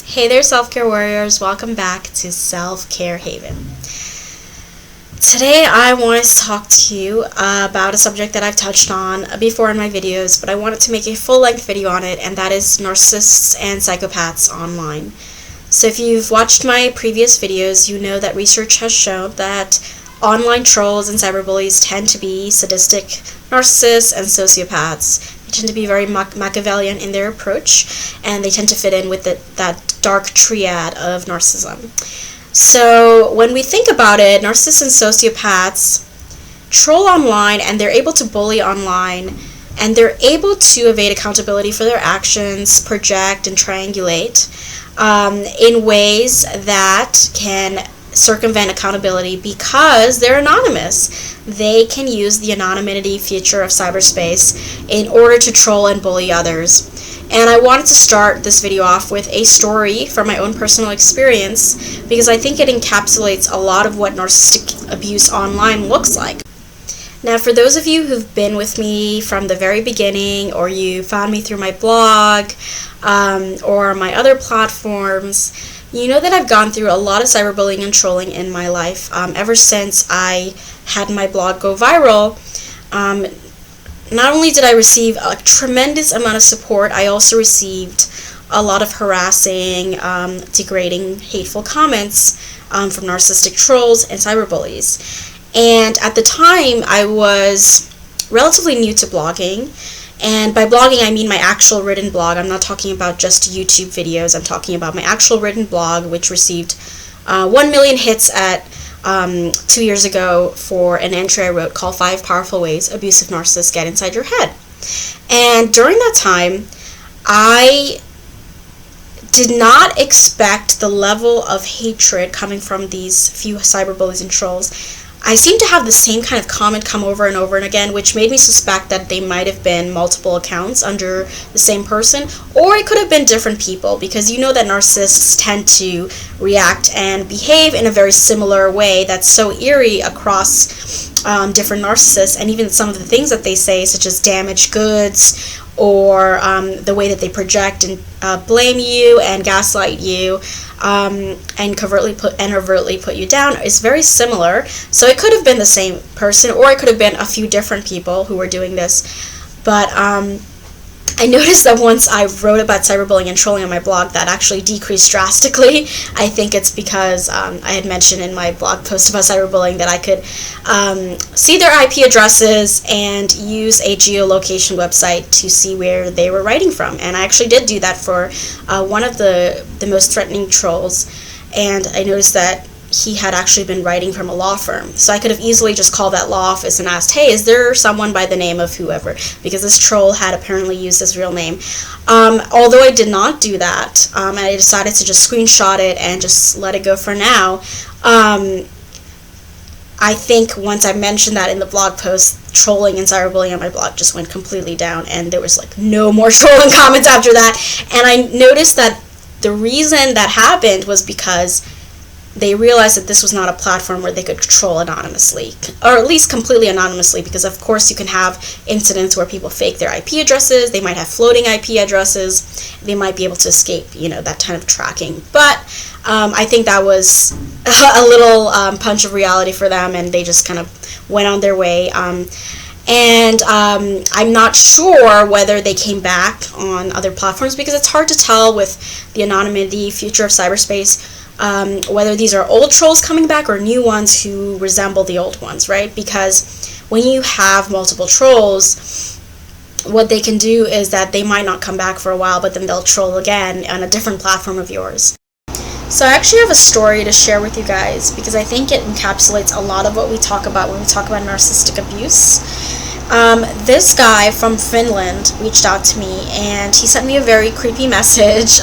Hey there, self-care warriors. Welcome back to Self-Care Haven. Today I wanted to talk to you about a subject that I've touched on before in my videos, but I wanted to make a full-length video on it, and that is narcissists and psychopaths online. So if you've watched my previous videos, you know that research has shown that online trolls and cyberbullies tend to be sadistic narcissists and sociopaths. They tend to be very Machiavellian in their approach, and they tend to fit in with that dark triad of narcissism. So when we think about it, narcissists and sociopaths troll online, and they're able to bully online, and they're able to evade accountability for their actions, project, and triangulate in ways that can circumvent accountability because they're anonymous. They can use the anonymity feature of cyberspace in order to troll and bully others. And I wanted to start this video off with a story from my own personal experience because I think it encapsulates a lot of what narcissistic abuse online looks like. Now, for those of you who've been with me from the very beginning, or you found me through my blog or my other platforms, you know that I've gone through a lot of cyberbullying and trolling in my life ever since I had my blog go viral. Not only did I receive a tremendous amount of support, I also received a lot of harassing, degrading, hateful comments from narcissistic trolls and cyberbullies. And at the time, I was relatively new to blogging. And by blogging, I mean my actual written blog. I'm not talking about just YouTube videos. I'm talking about my actual written blog, which received 1 million hits at 2 years ago for an entry I wrote called 5 Powerful Ways Abusive Narcissists Get Inside Your Head. And during that time, I did not expect the level of hatred coming from these few cyberbullies and trolls. I seemed to have the same kind of comment come over and over and again, which made me suspect that they might have been multiple accounts under the same person, or it could have been different people, because you know that narcissists tend to react and behave in a very similar way that's so eerie across different narcissists, and even some of the things that they say, such as damaged goods, or the way that they project and blame you and gaslight you, and covertly and overtly put you down, is very similar. So it could have been the same person, or it could have been a few different people who were doing this. But I noticed that once I wrote about cyberbullying and trolling on my blog, that actually decreased drastically. I think it's because I had mentioned in my blog post about cyberbullying that I could see their IP addresses and use a geolocation website to see where they were writing from. And I actually did do that for one of the most threatening trolls, and I noticed that he had actually been writing from a law firm. So I could have easily just called that law office and asked, hey, is there someone by the name of whoever? Because this troll had apparently used his real name. Although I did not do that, and I decided to just screenshot it and just let it go for now. I think once I mentioned that in the blog post, trolling and cyberbullying on my blog just went completely down, and there was like no more trolling comments after that. And I noticed that the reason that happened was because they realized that this was not a platform where they could troll anonymously, or at least completely anonymously, because of course you can have incidents where people fake their IP addresses, they might have floating IP addresses, they might be able to escape, that kind of tracking. But I think that was a little punch of reality for them, and they just kind of went on their way. And I'm not sure whether they came back on other platforms, because it's hard to tell with the anonymity feature of cyberspace whether these are old trolls coming back or new ones who resemble the old ones, right? Because when you have multiple trolls, what they can do is that they might not come back for a while, but then they'll troll again on a different platform of yours. So I actually have a story to share with you guys, because I think it encapsulates a lot of what we talk about when we talk about narcissistic abuse. This guy from Finland reached out to me, and he sent me a very creepy message,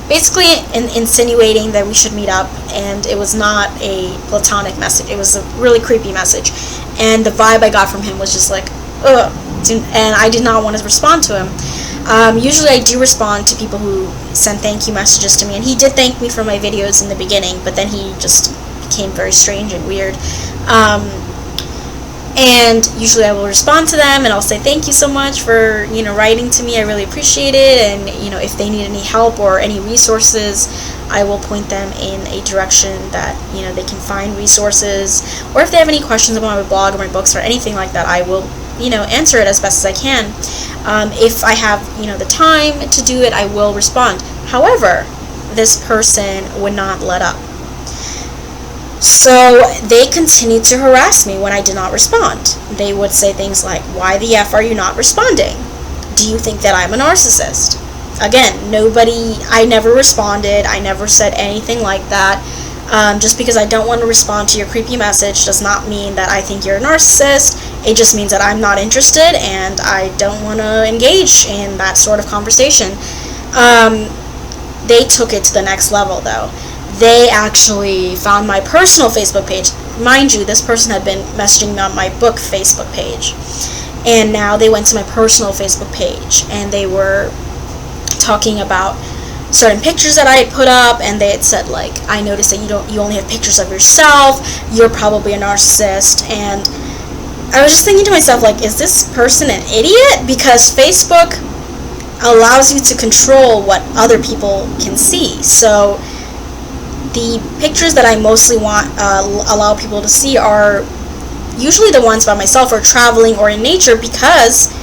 basically insinuating that we should meet up, and it was not a platonic message. It was a really creepy message, and the vibe I got from him was just like, ugh, and I did not want to respond to him. Usually I do respond to people who send thank you messages to me, and he did thank me for my videos in the beginning, but then he just became very strange and weird. And usually I will respond to them and I'll say thank you so much for, writing to me. I really appreciate it. And, if they need any help or any resources, I will point them in a direction that, they can find resources. Or if they have any questions about my blog or my books or anything like that, I will, answer it as best as I can. If I have, the time to do it, I will respond. However, this person would not let up. So they continued to harass me when I did not respond. They would say things like, why the F are you not responding? Do you think that I'm a narcissist? Again, I never responded. I never said anything like that. Just because I don't want to respond to your creepy message does not mean that I think you're a narcissist. It just means that I'm not interested and I don't want to engage in that sort of conversation. They took it to the next level, though. They actually found my personal Facebook page. Mind you, this person had been messaging me on my book Facebook page. And now they went to my personal Facebook page and they were talking about certain pictures that I had put up, and they had said, like, I noticed that you only have pictures of yourself, you're probably a narcissist. And I was just thinking to myself, like, is this person an idiot? Because Facebook allows you to control what other people can see. So the pictures that I mostly allow people to see are usually the ones by myself or traveling or in nature, because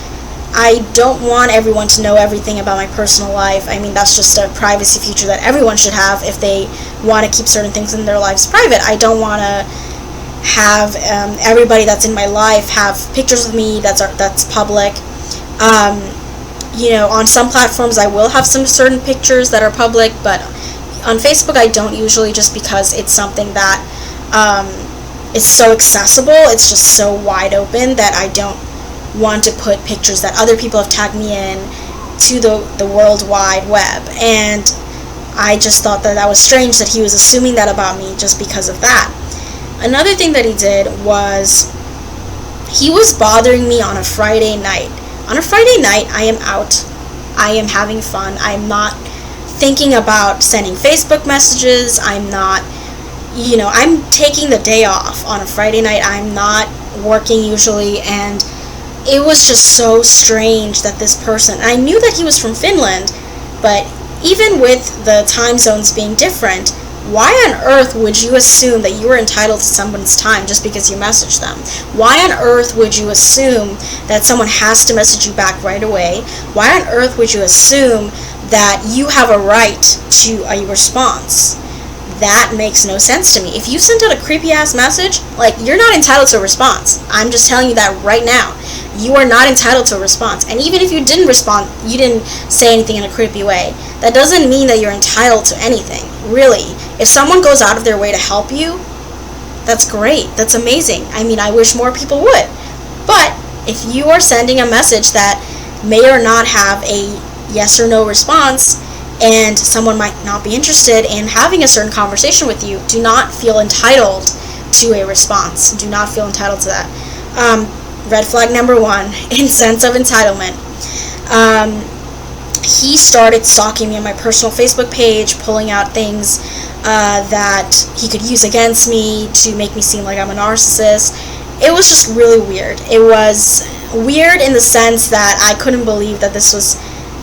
I don't want everyone to know everything about my personal life. I mean, that's just a privacy feature that everyone should have if they want to keep certain things in their lives private. I don't want to have everybody that's in my life have pictures of me that's public. On some platforms I will have some certain pictures that are public, but on Facebook I don't usually, just because it's something that is so accessible. It's just so wide open that I don't want to put pictures that other people have tagged me in to the World Wide Web. And I just thought that was strange that he was assuming that about me just because of that. Another thing that he did was he was bothering me on a Friday night. On a Friday night, I am out. I am having fun. I'm not thinking about sending Facebook messages. I'm not, I'm taking the day off on a Friday night. I'm not working usually, and it was just so strange that this person, I knew that he was from Finland, but even with the time zones being different, why on earth would you assume that you were entitled to someone's time just because you messaged them? Why on earth would you assume that someone has to message you back right away? Why on earth would you assume that you have a right to a response? That makes no sense to me. If you sent out a creepy ass message, like, you're not entitled to a response. I'm just telling you that right now. You are not entitled to a response. And even if you didn't respond, you didn't say anything in a creepy way, that doesn't mean that you're entitled to anything. Really. If someone goes out of their way to help you, that's great. That's amazing. I mean, I wish more people would. But if you are sending a message that may or not have a yes or no response, and someone might not be interested in having a certain conversation with you, do not feel entitled to a response. Do not feel entitled to that. Red flag number 1, in sense of entitlement. He started stalking me on my personal Facebook page, pulling out things that he could use against me to make me seem like I'm a narcissist. It was just really weird. It was weird in the sense that I couldn't believe that this was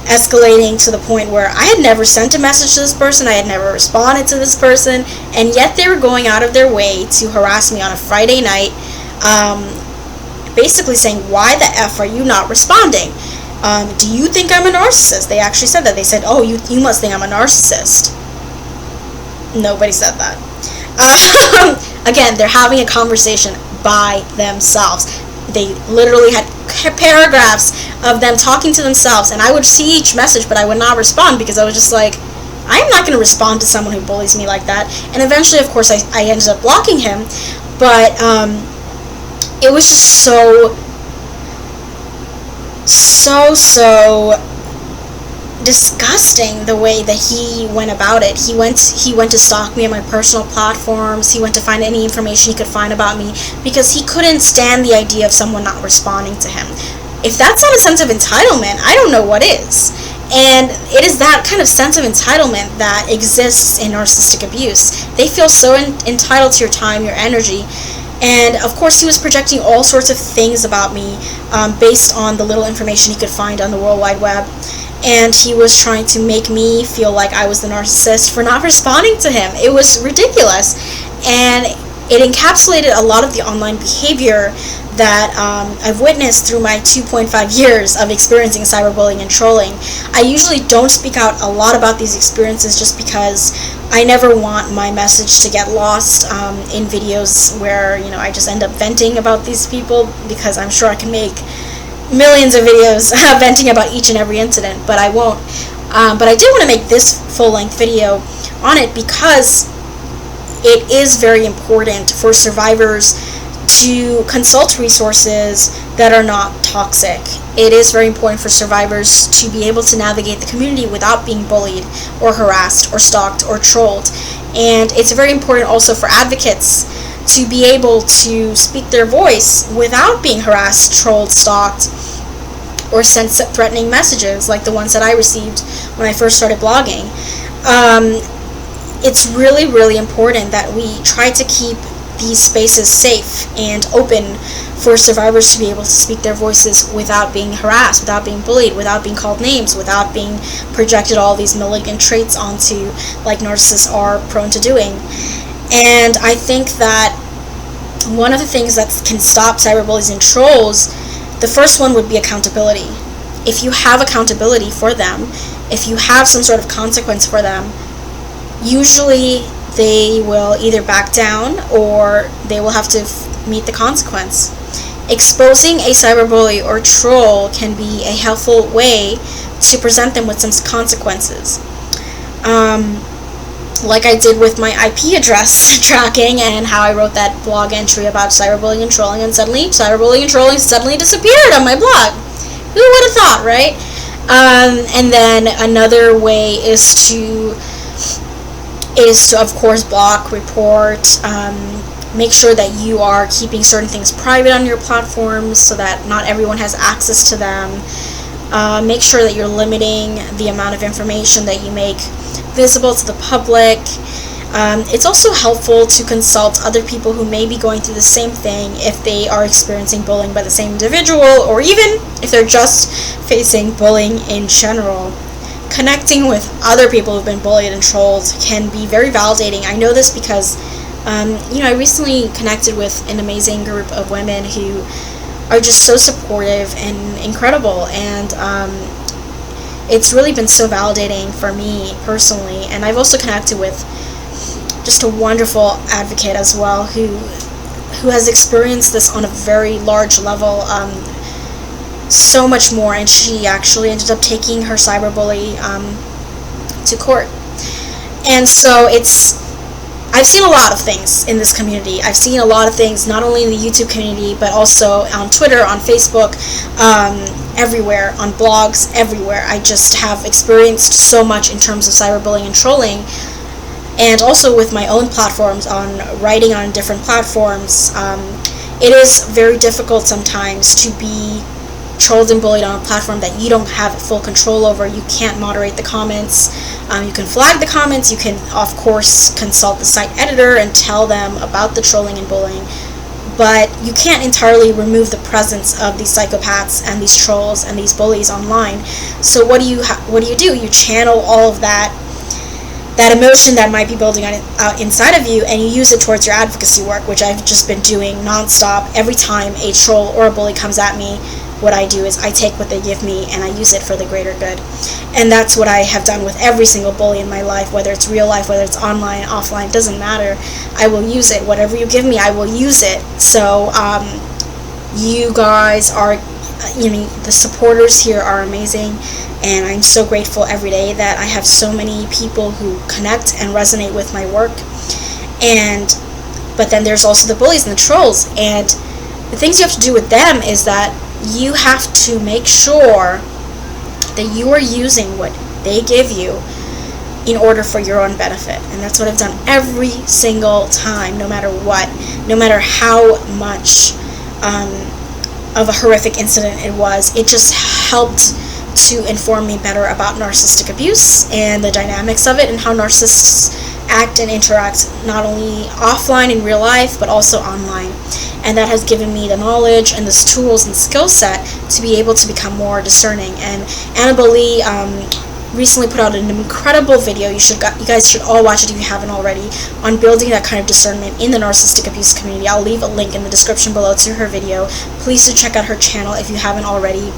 escalating to the point where I had never sent a message to this person, I had never responded to this person, and yet they were going out of their way to harass me on a Friday night, basically saying, why the F are you not responding? Do you think I'm a narcissist? They actually said that. They said, oh, you must think I'm a narcissist. Nobody said that. Again, they're having a conversation by themselves. They literally had paragraphs of them talking to themselves, and I would see each message, but I would not respond because I was just like, I'm not going to respond to someone who bullies me like that. And eventually, of course, I ended up blocking him, but it was just so disgusting the way that he went about it. He went to stalk me on my personal platforms. He went to find any information he could find about me because he couldn't stand the idea of someone not responding to him. If that's not a sense of entitlement, I don't know what is. And it is that kind of sense of entitlement that exists in narcissistic abuse. They feel so entitled to your time, your energy, And of course he was projecting all sorts of things about me based on the little information he could find on the World Wide Web. And he was trying to make me feel like I was the narcissist for not responding to him. It was ridiculous. And it encapsulated a lot of the online behavior that I've witnessed through my 2.5 years of experiencing cyberbullying and trolling. I usually don't speak out a lot about these experiences just because I never want my message to get lost in videos where, you know, I just end up venting about these people, because I'm sure I can make millions of videos venting about each and every incident, but I won't. But I did want to make this full-length video on it because it is very important for survivors to consult resources that are not toxic. It is very important for survivors to be able to navigate the community without being bullied or harassed or stalked or trolled. And it's very important also for advocates to be able to speak their voice without being harassed, trolled, stalked, or sent threatening messages like the ones that I received when I first started blogging. It's really, really important that we try to keep these spaces safe and open for survivors to be able to speak their voices without being harassed, without being bullied, without being called names, without being projected all these malignant traits onto, like narcissists are prone to doing. And I think that one of the things that can stop cyberbullies and trolls, the first one would be accountability. If you have accountability for them, if you have some sort of consequence for them, usually they will either back down or they will have to meet the consequence. Exposing a cyberbully or troll can be a helpful way to present them with some consequences. Like I did with my IP address tracking and how I wrote that blog entry about cyberbullying and trolling, and suddenly cyberbullying and trolling suddenly disappeared on my blog. Who would have thought, right? And then another way is to of course block, report, make sure that you are keeping certain things private on your platforms so that not everyone has access to them. Make sure that you're limiting the amount of information that you make visible to the public. It's also helpful to consult other people who may be going through the same thing if they are experiencing bullying by the same individual, or even if they're just facing bullying in general. Connecting with other people who've been bullied and trolled can be very validating. I know this because I recently connected with an amazing group of women who are just so supportive and incredible, and it's really been so validating for me personally. And I've also connected with just a wonderful advocate as well who has experienced this on a very large level, so much more, and she actually ended up taking her cyberbully to court. And so I've seen a lot of things in this community. I've seen a lot of things not only in the YouTube community but also on Twitter, on Facebook, everywhere, on blogs, everywhere. I just have experienced so much in terms of cyberbullying and trolling, and also with my own platforms, on writing on different platforms. It is very difficult sometimes to be trolled and bullied on a platform that you don't have full control over. You can't moderate the comments. You can flag the comments. You can, of course, consult the site editor and tell them about the trolling and bullying. But you can't entirely remove the presence of these psychopaths and these trolls and these bullies online. So what do you do? You channel all of that emotion that might be building out inside of you, and you use it towards your advocacy work, which I've just been doing nonstop. Every time a troll or a bully comes at me, what I do is I take what they give me and I use it for the greater good. And that's what I have done with every single bully in my life, whether it's real life, whether it's online, offline, doesn't matter. I will use it. Whatever you give me, I will use it. So you guys are, the supporters here are amazing, and I'm so grateful every day that I have so many people who connect and resonate with my work. But then there's also the bullies and the trolls, and the things you have to do with them is that you have to make sure that you are using what they give you in order for your own benefit. And that's what I've done every single time, no matter what, no matter how much of a horrific incident it was. It just helped to inform me better about narcissistic abuse and the dynamics of it, and how narcissists act and interact not only offline in real life, but also online. And that has given me the knowledge and the tools and skill set to be able to become more discerning. And Annabelle Lee recently put out an incredible video. You guys should all watch it if you haven't already, on building that kind of discernment in the narcissistic abuse community. I'll leave a link in the description below to her video. Please do check out her channel if you haven't already.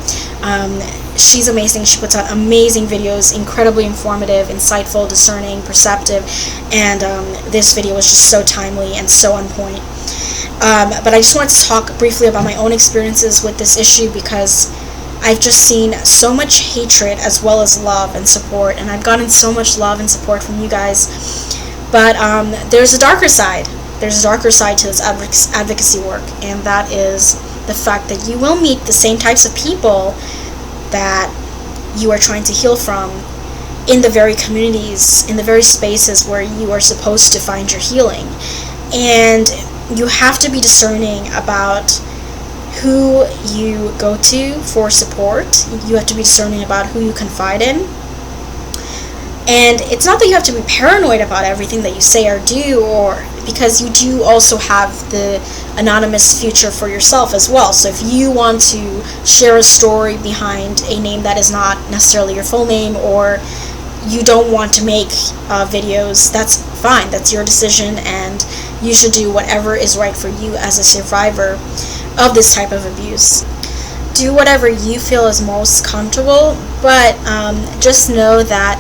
She's amazing. She puts out amazing videos, incredibly informative, insightful, discerning, perceptive, and this video was just so timely and so on point. But I just wanted to talk briefly about my own experiences with this issue, because I've just seen so much hatred as well as love and support, and I've gotten so much love and support from you guys. But there's a darker side. There's a darker side to this advocacy work, and that is the fact that you will meet the same types of people that you are trying to heal from in the very communities, in the very spaces where you are supposed to find your healing. And you have to be discerning about who you go to for support. You have to be discerning about who you confide in. And it's not that you have to be paranoid about everything that you say or do, or because you do also have the anonymous future for yourself as well. So if you want to share a story behind a name that is not necessarily your full name, or you don't want to make videos, that's fine. That's your decision, and you should do whatever is right for you as a survivor of this type of abuse. Do whatever you feel is most comfortable, but just know that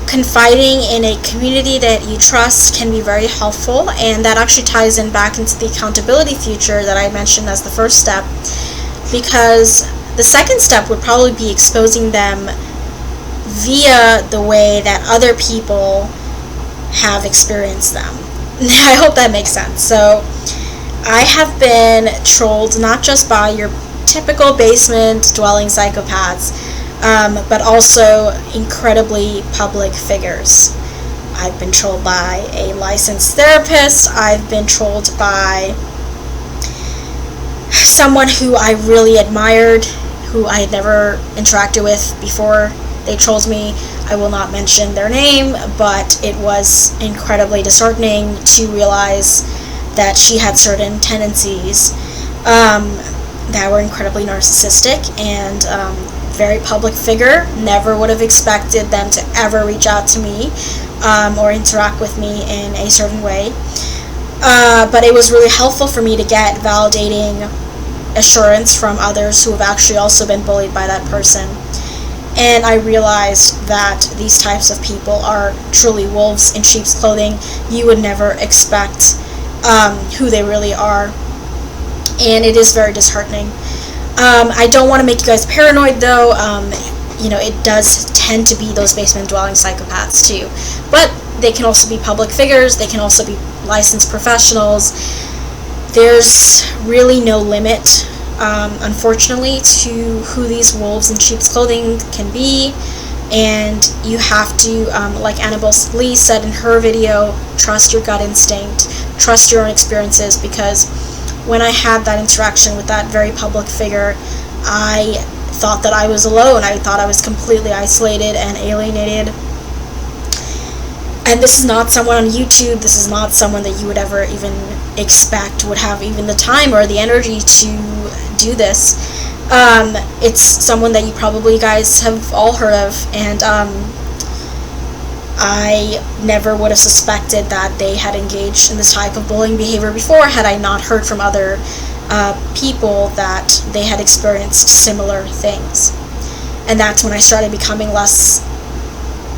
confiding in a community that you trust can be very helpful, and that actually ties in back into the accountability feature that I mentioned as the first step, because the second step would probably be exposing them via the way that other people have experienced them. I hope that makes sense. So I have been trolled not just by your typical basement dwelling psychopaths, but also incredibly public figures. I've been trolled by a licensed therapist. I've been trolled by someone who I really admired, who I had never interacted with before they trolled me. I will not mention their name, but it was incredibly disheartening to realize that she had certain tendencies that were incredibly narcissistic, and very public figure. Never would have expected them to ever reach out to me or interact with me in a certain way. But it was really helpful for me to get validating assurance from others who have actually also been bullied by that person. And I realized that these types of people are truly wolves in sheep's clothing. You would never expect who they really are. And it is very disheartening. I don't want to make you guys paranoid, though. You know, it does tend to be those basement dwelling psychopaths too. But they can also be public figures. They can also be licensed professionals. There's really no limit, unfortunately, to who these wolves in sheep's clothing can be. And you have to, like Annabelle Lee said in her video, trust your gut instinct, trust your own experiences, because when I had that interaction with that very public figure, I thought that I was alone. I thought I was completely isolated and alienated. And this is not someone on YouTube. This is not someone that you would ever even expect would have even the time or the energy to do this. It's someone that you probably guys have all heard of, and I never would have suspected that they had engaged in this type of bullying behavior before had I not heard from other people that they had experienced similar things. And that's when I started becoming less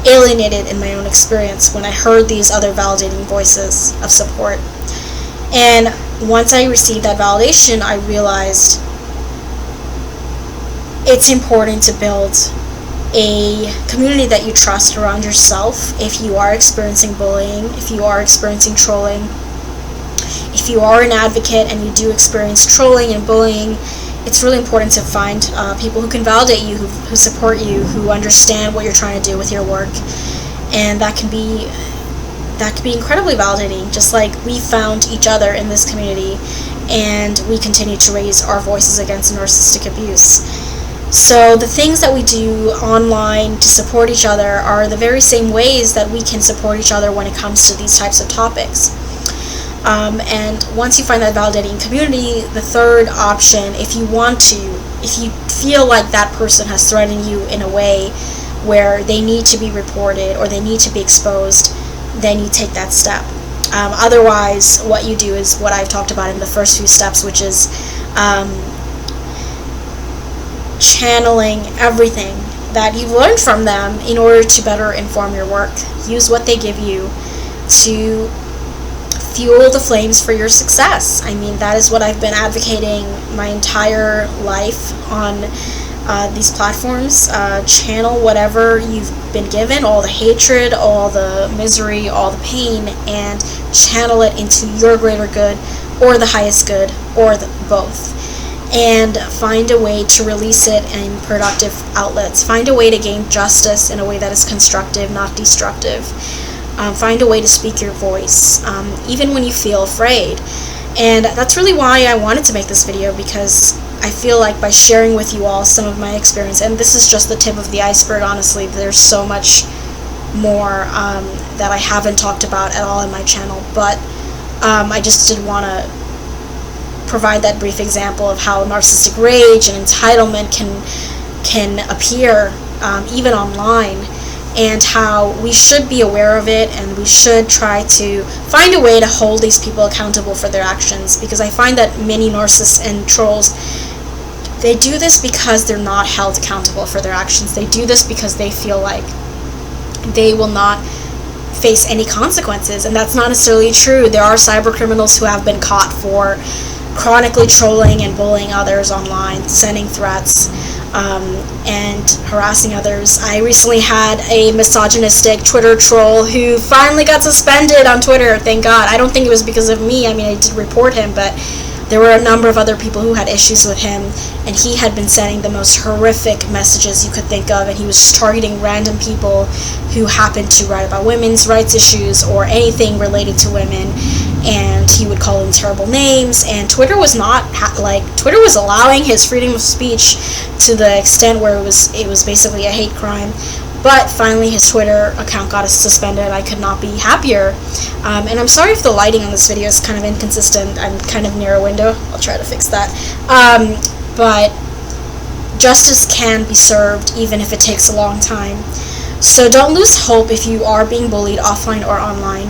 alienated in my own experience, when I heard these other validating voices of support. And once I received that validation, I realized it's important to build a community that you trust around yourself if you are experiencing bullying, if you are experiencing trolling. If you are an advocate and you do experience trolling and bullying, it's really important to find people who can validate you, who support you, who understand what you're trying to do with your work. And that can be incredibly validating, just like we found each other in this community, and we continue to raise our voices against narcissistic abuse. So the things that we do online to support each other are the very same ways that we can support each other when it comes to these types of topics. And once you find that validating community, the third option, if you feel like that person has threatened you in a way where they need to be reported or they need to be exposed, then you take that step. Otherwise, what you do is what I've talked about in the first few steps, which is channeling everything that you've learned from them in order to better inform your work. Use what they give you to fuel the flames for your success. I mean, that is what I've been advocating my entire life on these platforms. Channel whatever you've been given, all the hatred, all the misery, all the pain, and channel it into your greater good or the highest good or both. And find a way to release it in productive outlets. Find a way to gain justice in a way that is constructive, not destructive. Find a way to speak your voice, even when you feel afraid. And that's really why I wanted to make this video, because I feel like by sharing with you all some of my experience, and this is just the tip of the iceberg, honestly, there's so much more that I haven't talked about at all in my channel, but I just did want to provide that brief example of how narcissistic rage and entitlement can appear even online, and how we should be aware of it, and we should try to find a way to hold these people accountable for their actions, because I find that many narcissists and trolls, they do this because they're not held accountable for their actions. They do this because they feel like they will not face any consequences, and that's not necessarily true. There are cyber criminals who have been caught for chronically trolling and bullying others online, sending threats, and harassing others. I recently had a misogynistic Twitter troll who finally got suspended on Twitter, thank God. I don't think it was because of me. I mean, I did report him, but there were a number of other people who had issues with him, and he had been sending the most horrific messages you could think of, and he was just targeting random people who happened to write about women's rights issues or anything related to women, and he would call them terrible names. And Twitter was not Twitter was allowing his freedom of speech to the extent where it was basically a hate crime. But finally his Twitter account got suspended. I could not be happier. And I'm sorry if the lighting on this video is kind of inconsistent. I'm kind of near a window. I'll try to fix that. But justice can be served even if it takes a long time. So don't lose hope if you are being bullied offline or online.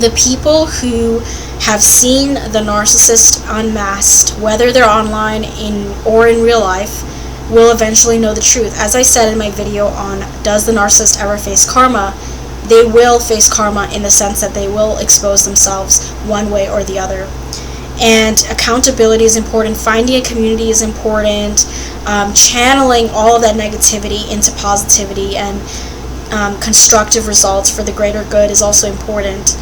The people who have seen the narcissist unmasked, whether they're online or in real life, will eventually know the truth. As I said in my video on Does the Narcissist Ever Face Karma, they will face karma in the sense that they will expose themselves one way or the other. And accountability is important. Finding a community is important. Channeling all of that negativity into positivity and constructive results for the greater good is also important.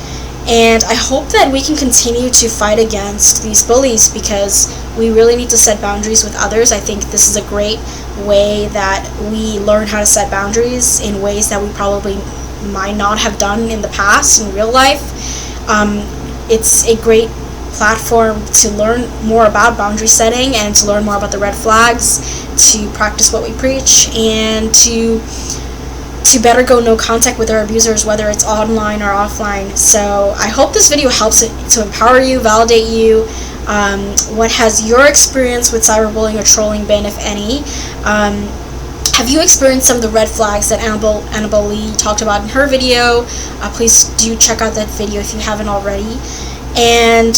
And I hope that we can continue to fight against these bullies, because we really need to set boundaries with others. I think this is a great way that we learn how to set boundaries in ways that we probably might not have done in the past in real life. It's a great platform to learn more about boundary setting and to learn more about the red flags, to practice what we preach, and to better go no contact with our abusers, whether it's online or offline. So I hope this video helps it to empower you, validate you. What has your experience with cyberbullying or trolling been, if any? Have you experienced some of the red flags that Annabelle Lee talked about in her video? Please do check out that video if you haven't already. And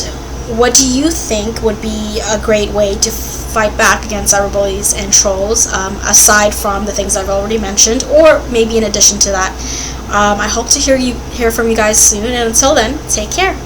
what do you think would be a great way to fight back against cyberbullies and trolls, aside from the things I've already mentioned, or maybe in addition to that? I hope to hear from you guys soon, and until then, take care.